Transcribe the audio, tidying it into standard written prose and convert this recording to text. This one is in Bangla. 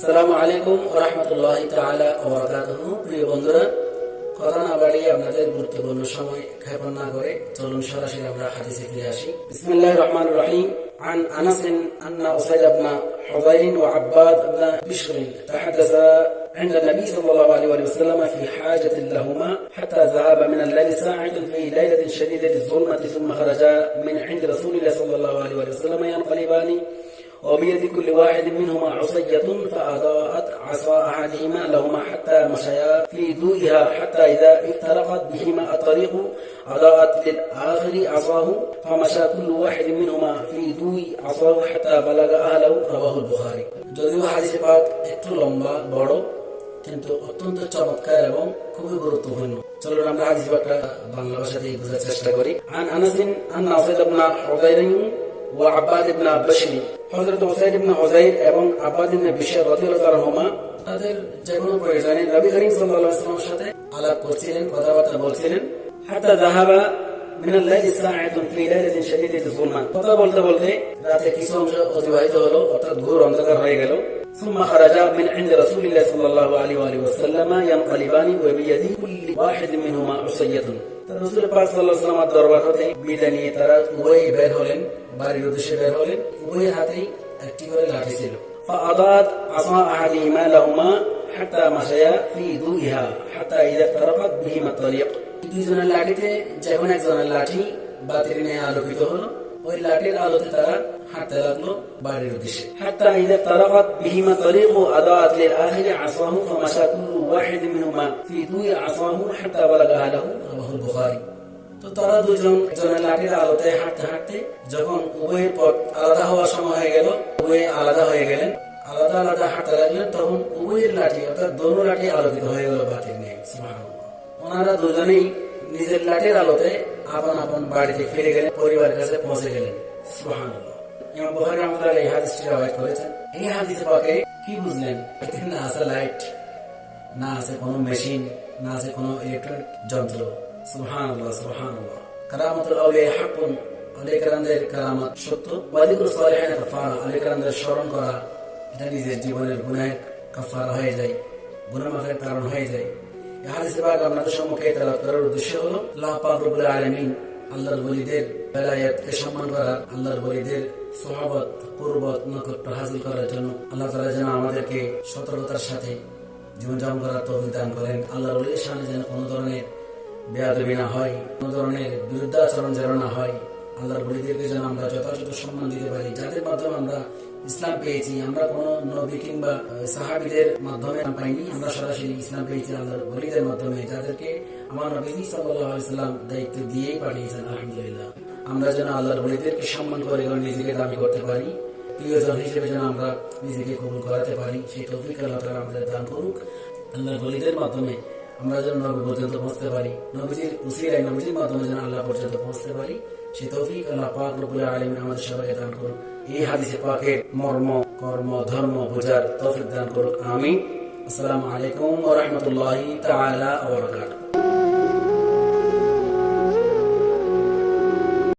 আসসালামু আলাইকুম ওয়া রাহমাতুল্লাহি তাআলা ওয়া বারাকাতুহু। প্রিয় বন্ধুরা, কথা না বাড়িয়ে আপনাদের গুরুত্বপূর্ণ সময় ক্ষেপণ না করে চলুন সরাসরি আমরা হাদিসে ফিরে আসি। বিসমিল্লাহির রহমানির রহিম। عن أنس أن أسيد بن حضير وعباد بن بشر تحدثا عند النبي صلى الله عليه وسلم في حاجة لهما حتى ذهب من الليل ساعد في ليلة شديدة الظلمة ثم خرجا من عند رسول الله صلى الله عليه وسلم ينقلبان وبيد كل واحد منهما عصية فأضاءت عصا أحدهما لهما حتى مشيا في ضوئها حتى إذا افترقت بهما الطريق أضاءت للآخر عصاه فمشى كل واحد منهما في ضوء عصاه حتى بلغ أهله رواه البخاري। যদিও হাদিস পাক একটু লম্বা বড় কিন্তু অত্যন্ত চমৎকার এবং খুবই গুরুত্বপূর্ণ। চলুন আমরা হাদিস পাকটা বাংলা ভাষাতে বোঝার চেষ্টা করি। عن أنس أن أسيد بن حضير وعباد بن بشر হযরত উসাইদ ইবনে হুযাইর এবং আব্বাদ ইবনে বিশর রাদিয়াল্লাহু আনহুমা তাদের যে কোনো প্রয়োজনে নবী করিম সাল্লাল্লাহু আলাইহি ওয়াসাল্লামের সাথে আলাপ করছিলেন, কথাবার্তা বলছিলেন। হাত্তা যাহাবা মিন আল-লাইলি সাআতুন ফি লাইলাতিন শাদীদাতিল যুলমা, কথা বলতে বলতে রাতে কিছু অংশ অতিবাহিত হলো, অর্থাৎ ঘোর অন্ধকার হয়ে গেল। ثم خرج من عند رسول الله صلى الله عليه وسلم ينقلبان وبيد كل واحد منهما عصية। রাসূল পাক সাল্লাল্লাহু আলাইহি ওয়াসাল্লামের দরবার হতে বিদায় নিয়ে তারা উভয়ে বের হলেন, বাড়ির উদ্দেশ্যে বের হলেন। উভয়ের হাতেই একটি করে লাঠি ছিল। فأضاءت عصا أحدهما لهما حتى مشيا في ضوئها حتى إذا افترقت بهما الطريق। দুইজনের লাঠিতে যখন একজনের লাঠি বাতির নিয়ে আলোকিত হলো, ওই লাঠির আলোতে তারা হাঁটতে লাগলো বাড়ির উদ্দেশ্যে। حتى إذا افترقت بهما الطريق أضاءت للآخر عصاه فمشى كل واحد منهما في ضوء عصاه حتى بلغ أهله رواه البخاري। তো তারা দুজন একজনের লাঠির আলোতে হাঁটতে হাঁটতে যখন উভয়ের পথ আলাদা হওয়ার সময় হয়ে গেল, উভয়ে আলাদা হয়ে গেলেন, আলাদা আলাদা হাঁটতে লাগলেন, তখন উভয়ের লাঠি অর্থাৎ দোনো লাঠি আলোকিত হয়ে গেল বাতির নিয়ে। সুবহানাল্লাহ। ওনারা দুজনেই নিজের লাঠির আলোতে আপন আপন বাড়িতে ফিরে গেলেন, পরিবারের কাছে পৌঁছে গেলেন। সুবহানাল্লাহ। ইমাম বুখারী রাহমাতুল্লাহ এই হাদিসটি রওয়ায়াত করেছেন। এই হাদিসে পাকে কি বুঝলেন? না আছে লাইট, না আছে কোনো মেশিন, না আছে কোনো ইলেকট্রনিক যন্ত্র। সুবহানাল্লাহ সুবহানাল্লাহ। কারামাতুল আউলিয়া হাক্কুন, আউলিয়া কেরামদের কারামাত সত্য। ওয়া যিকরু সালিহিন কাফারা, আউলিয়া কেরামদের স্মরণ করা এটা নিজের জীবনের গুনাহের কাফারা হয়ে যায়, গুনাহ মাফের কারণ হয়ে যায়। এই হাদিস পাক আপনাদের সম্মুখে তেলাওয়াত করার উদ্দেশ্য হলো আল্লাহ পাক রব্বুল আলামিন আল্লাহর ওলিদের বেলায়েতকে সম্মান করা, আল্লাহর ওলিদের সুহবত কুরবত নৈকট্য হাসিল করার জন্য আল্লাহ তাআলা যেন আমাদেরকে সতর্কতার সাথে জীবনযাপন করার তৌফিক দান করেন। আল্লাহর ওলিদের সামনে যেন কোনো ধরনের বেয়াদবি না হয়, কোনো ধরনের বিরুদ্ধাচরণ যেন না হয়। আল্লাহর ওলিদেরকে যেন আমরা যথাযথ সম্মান দিতে পারি, যাদের মাধ্যমে আমরা ইসলাম পেয়েছি। আমরা কোনো নবী কিংবা সাহাবীদের মাধ্যমে পাইনি, আমরা সরাসরি ইসলাম পেয়েছি আল্লাহর ওলিদের মাধ্যমে, যাদেরকে আমার নবী সাল্লাল্লাহু আলাইহি ওয়াসাল্লাম দায়িত্ব দিয়েই পাঠিয়েছেন। আলহামদুলিল্লাহ। আমরা যেন আল্লাহর ওলিদেরকে সম্মান করে নিজেকে দাবি করতে পারি, প্রিয়জন হিসেবে যেন আমরা নিজেকে কবুল করাতে পারি, সেই তৌফিক আল্লাহ তাআলা আমাদের দান করুক। আল্লাহর ওলিদের মাধ্যমে আমরা যেন নবী পর্যন্ত পৌঁছতে পারি, নবীজির উসিলায় নবীজির মাধ্যমে যেন আল্লাহ পর্যন্ত পৌঁছতে পারি, সেই তৌফিক আল্লাহ পাক রব্বুল আলামিন আমাদের সবাইকে দান করুন। এই হাদিসে পাকের মর্ম, কর্ম, ধর্ম বোঝার তৌফিক দান করুক। আমিন। আসসালামু আলাইকুম ওয়া রাহমাতুল্লাহি তাআলা ওয়া বারাকাতুহু।